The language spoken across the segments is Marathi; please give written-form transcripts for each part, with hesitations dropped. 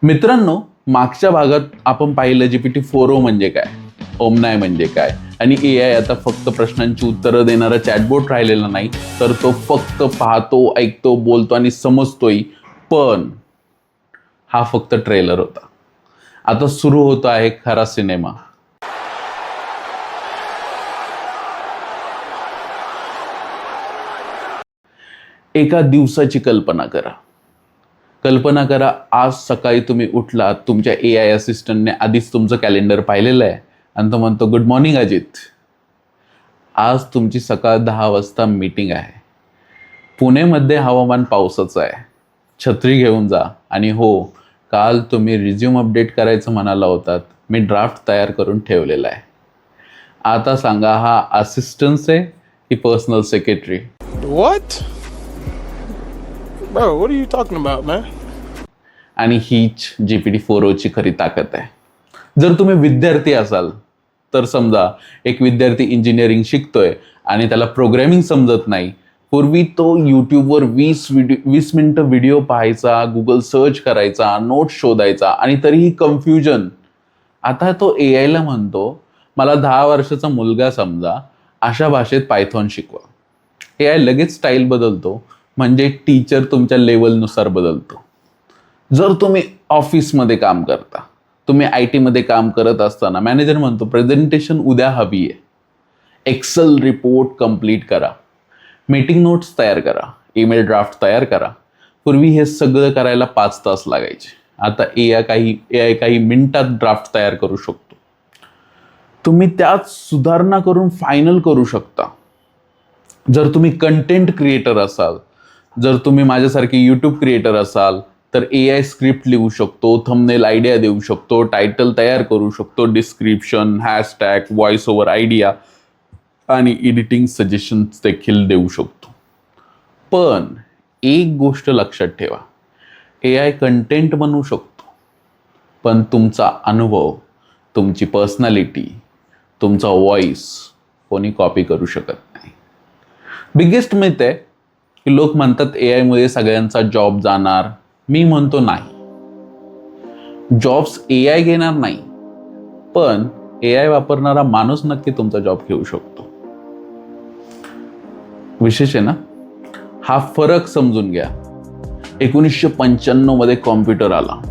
मित्रांनो, मागच्या भागात आपण पाहिलं GPT-4o म्हणजे काय, ओमनाय म्हणजे काय, आणि AI आता फक्त प्रश्नांची उत्तरं देणारा चॅटबोट राहिलेला नाही, तर तो फक्त पाहतो, ऐकतो, बोलतो आणि समजतोय. पण हा फक्त ट्रेलर होता. आता सुरू होतो आहे खरा सिनेमा. एका दिवसाची कल्पना करा. कल्पना करा, आज सकाळी तुम्ही उठलात, तुमच्या AI असिस्टंटने आधीच तुमचं कॅलेंडर पाहिलेलं आहे आणि तो म्हणतो, गुड मॉर्निंग अजित, आज तुमची सकाळ 10 वाजता मीटिंग आहे. पुणेमध्ये हवामान पावसाचं आहे, छत्री घेऊन जा. आणि हो, काल तुम्ही रिझ्यूम अपडेट करायचं म्हणाला होतात, मी ड्राफ्ट तयार करून ठेवलेला आहे. आता सांगा, हा असिस्टन्स आहे की personal secretary? What? Bro, what are you talking about, man? आणि हीच GPT-4o ची खरी ताकद आहे. जर तुम्ही विद्यार्थी असाल तर समजा, एक विद्यार्थी इंजिनिअरिंग शिकतोय आणि त्याला प्रोग्रॅमिंग समजत नाही. पूर्वी तो यूट्यूबवर 20 मिनिटं व्हिडिओ पाहायचा, गुगल सर्च करायचा, नोट्स शोधायचा आणि तरीही कन्फ्युजन. आता तो AIला म्हणतो, मला 10 वर्षाचा मुलगा समजा, अशा भाषेत पायथॉन शिकवा. AI लगेच स्टाईल बदलतो, म्हणजे टीचर तुमच्या लेवलनुसार बदलतो. जर तुम्ही ऑफिसमध्ये काम करता, तुम्ही IT मध्ये काम करत असताना मॅनेजर म्हणतो, प्रेझेंटेशन उद्या हवी आहे, एक्सेल रिपोर्ट कंप्लीट करा, मीटिंग नोट्स तयार करा, ईमेल ड्राफ्ट तयार करा. पूर्वी हे सगळं करायला 5 तास लागायचे. आता AI काही मिनिटात ड्राफ्ट तयार करू शकतो. तुम्ही त्यात सुधारणा करून फायनल करू शकता. जर तुम्ही कंटेंट क्रिएटर असाल, जर तुम्ही माझ्यासारखे यूट्यूब क्रिएटर असाल, तर AI स्क्रिप्ट लिहू शकतो, थंबनेल आयडिया देऊ शकतो, टायटल तयार करू शकतो, description, hashtag, voice over idea आणि एडिटिंग सजेशन्स देखील देऊ शकतो. पण एक गोष्ट लक्षात ठेवा, AI कंटेंट बनवू शकतो, पण तुमचा अनुभव, तुमची पर्सनॅलिटी, तुमचा व्हॉइस कोणी कॉपी करू शकत नाही. बिगेस्ट मिथ आहे की लोक म्हणतात AI मुळे सगळ्यांचा जॉब जाणार. मी म्हणतो नाही, जॉब्स AI घेणार नाही, पण AI वापरणारा माणूस नक्की तुमचा जॉब घेऊ शकतो. विशेष आहे ना, हा फरक समजून घ्या. 1995 मध्ये कॉम्प्युटर आला,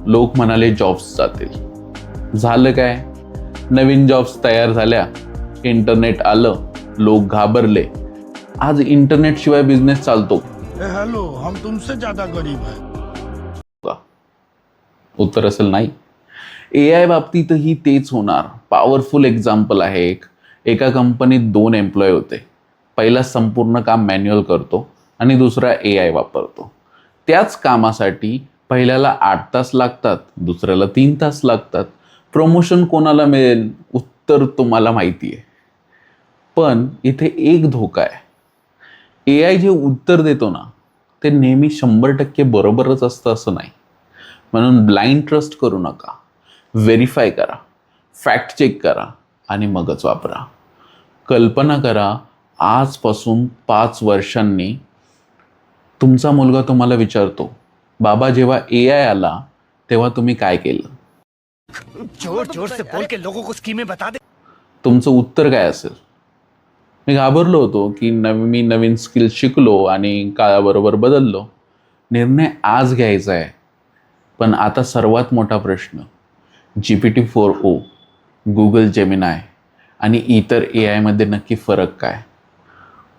लोक म्हणाले जॉब्स जातील. झालं काय? नवीन जॉब्स तयार झाल्या, इंटरनेट आलं, लोक घाबरले. आज इंटरनेट शिवाय बिझनेस चालतो? हेलो, हम तुमसे ज्यादा गरीब हैं. उत्तर असेल नाही. AI बाबतीतही तेच होणार. पॉवरफुल एक्झाम्पल आहे एका कंपनीत 2 एम्प्लॉय होते. पहिला संपूर्ण काम मॅन्युअल करतो आणि दुसरा AI वापरतो. त्याच कामासाठी पहिल्याला 8 तास लागतात, दुसऱ्याला 3 तास लागतात. प्रमोशन कोणाला मिळेल? उत्तर तुम्हाला माहिती आहे. पण इथे एक धोका आहे. AI जे उत्तर देतो ना, ते नेहमी 100% बरोबरच असतं असं नाही. म्हणून ब्लाइंड ट्रस्ट करू नका. व्हेरीफाय करा, फॅक्ट चेक करा आणि मगच वापरा. कल्पना करा, आजपासून 5 वर्षांनी तुमचा मुलगा तुम्हाला विचारतो, बाबा जेव्हा AI आला तेव्हा तुम्ही काय केलं? जोर जोर से बोल के लोगों को स्कीमें बता दे. तुमचं उत्तर काय असेल? मी घाबरलो होतो की मी नवीन स्किल शिकलो आणि काळाबरोबर बदललो. निर्णय आज घ्यायचा आहे. पण आता सर्वात मोठा प्रश्न, GPT-4o, गुगल जेमिनाय आणि इतर AI मध्ये नक्की फरक काय?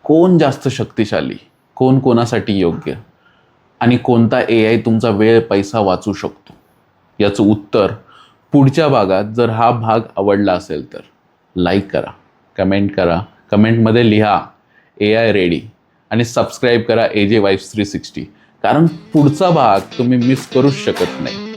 कोण जास्त शक्तिशाली? कोण कोणासाठी योग्य? आणि कोणता AI तुमचा वेळ पैसा वाचू शकतो? याचं उत्तर पुढच्या भागात. जर हा भाग आवडला असेल तर लाईक करा, कमेंट करा, कमेंटमध्ये लिहा AI रेडी आणि सबस्क्राईब करा AJ Vibes 360, कारण पुढचा भाग तुम्ही मिस करूच शकत नाही.